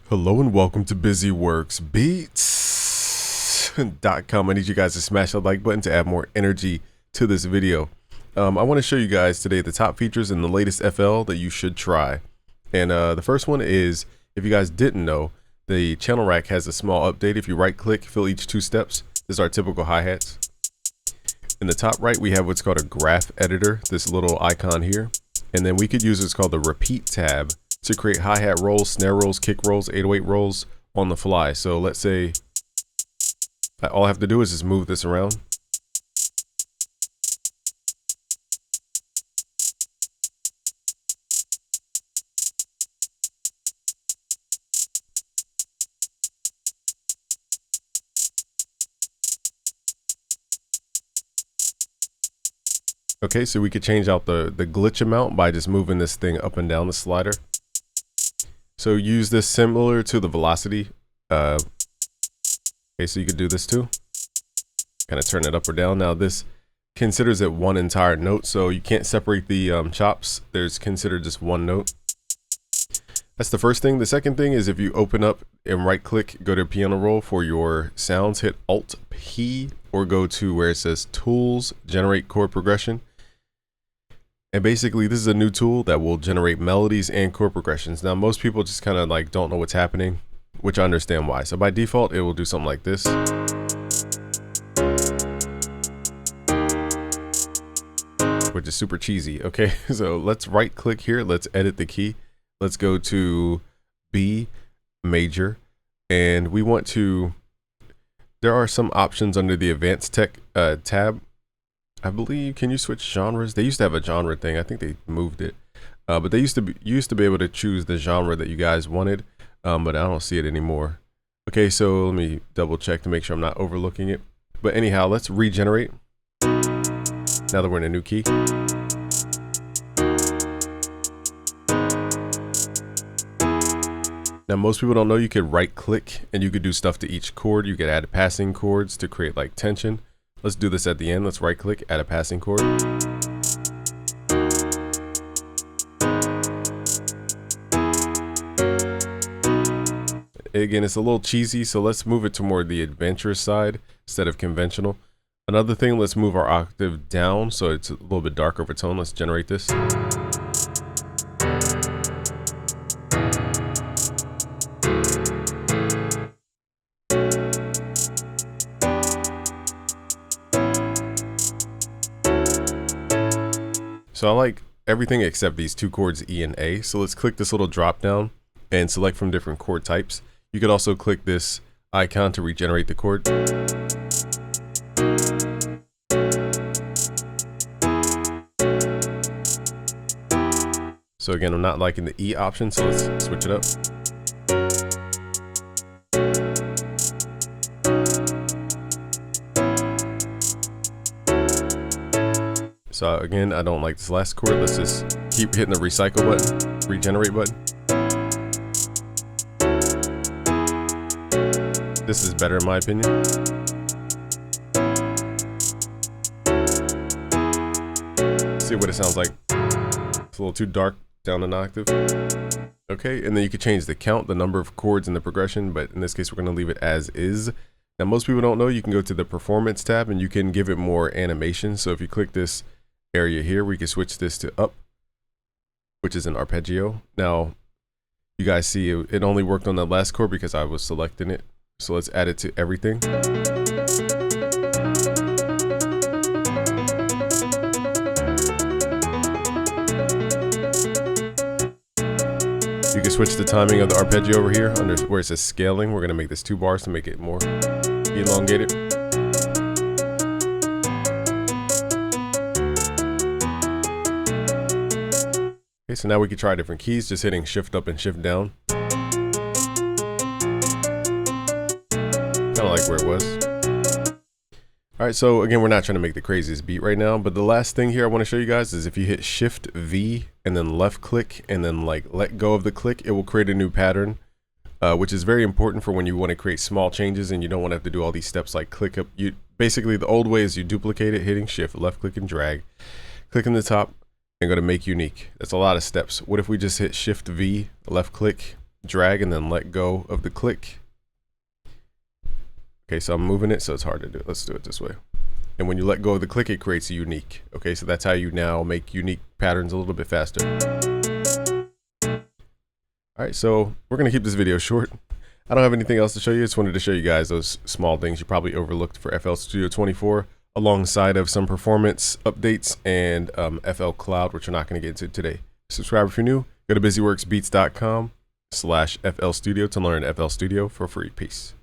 Hello and welcome to BusyWorksBeats.com. I need you guys to smash the like button to add more energy to this video. I want to show you guys today the top features in the latest FL that you should try. And the first one is, if you guys didn't know, the channel rack has a small update. If you right click, fill each 2 steps. This is our typical hi-hats. In the top right, we have what's called a graph editor, this little icon here. And then we could use what's called the repeat tab to create hi-hat rolls, snare rolls, kick rolls, 808 rolls on the fly. So let's say all I have to do is just move this around. Okay, so we could change out the glitch amount by just moving this thing up and down the slider. So use this similar to the velocity. Okay, so you could do this too. Kind of turn it up or down. Now this considers it one entire note, so you can't separate the chops. There's considered just one note. That's the first thing. The second thing is if you open up and right click, go to piano roll for your sounds, hit Alt P or go to where it says Tools, Generate Chord Progression. And basically this is a new tool that will generate melodies and chord progressions. Now most people just kind of like don't know what's happening, which I understand why. So by default it will do something like this. Which is super cheesy. Okay, so let's right click here, let's edit the key. Let's go to B major, and we want to, there are some options under the advanced tech tab. I believe, can you switch genres? They used to have a genre thing. I think they moved it, but they used to be able to choose the genre that you guys wanted, but I don't see it anymore. Okay, so let me double check to make sure I'm not overlooking it. But anyhow, let's regenerate. Now that we're in a new key. Now most people don't know you could right click and you could do stuff to each chord. You could add passing chords to create like tension. Let's do this at the end. Let's right click, add a passing chord. Again, it's a little cheesy, so let's move it to more the adventurous side instead of conventional. Another thing, let's move our octave down so it's a little bit darker of a tone. Let's generate this. So I like everything except these 2 chords, E and A. So let's click this little drop down and select from different chord types. You could also click this icon to regenerate the chord. So again, I'm not liking the E option, so let's switch it up. So again, I don't like this last chord. Let's just keep hitting the recycle button, regenerate button. This is better in my opinion. See what it sounds like. It's a little too dark down an octave. Okay, and then you can change the count, the number of chords in the progression, but in this case we're going to leave it as is. Now most people don't know you can go to the performance tab and you can give it more animation. So if you click this area here, we can switch this to up, which is an arpeggio. Now you guys see it only worked on the last chord because I was selecting it. So let's add it to everything. You can switch the timing of the arpeggio over here under where it says scaling. We're going to make this 2 bars to make it more elongated. Okay, so now we can try different keys, just hitting shift up and shift down. Kind of like where it was. All right, so again, we're not trying to make the craziest beat right now, but the last thing here I want to show you guys is if you hit shift V and then left click and then like let go of the click, it will create a new pattern, which is very important for when you want to create small changes and you don't want to have to do all these steps like click up. Basically the old way is you duplicate it, hitting shift, left click and drag, click in the top and go to make unique. That's a lot of steps. What if we just hit shift V, left click, drag and then let go of the click. Okay, so I'm moving it, so it's hard to do. Let's do it this way. And when you let go of the click, it creates a unique. Okay, so that's how you now make unique patterns a little bit faster. All right, so we're gonna keep this video short. I don't have anything else to show you. Just wanted to show you guys those small things you probably overlooked for FL Studio 24, alongside of some performance updates and FL Cloud, which we're not gonna get into today. Subscribe if you're new. Go to busyworksbeats.com/FL Studio to learn FL Studio for free. Peace.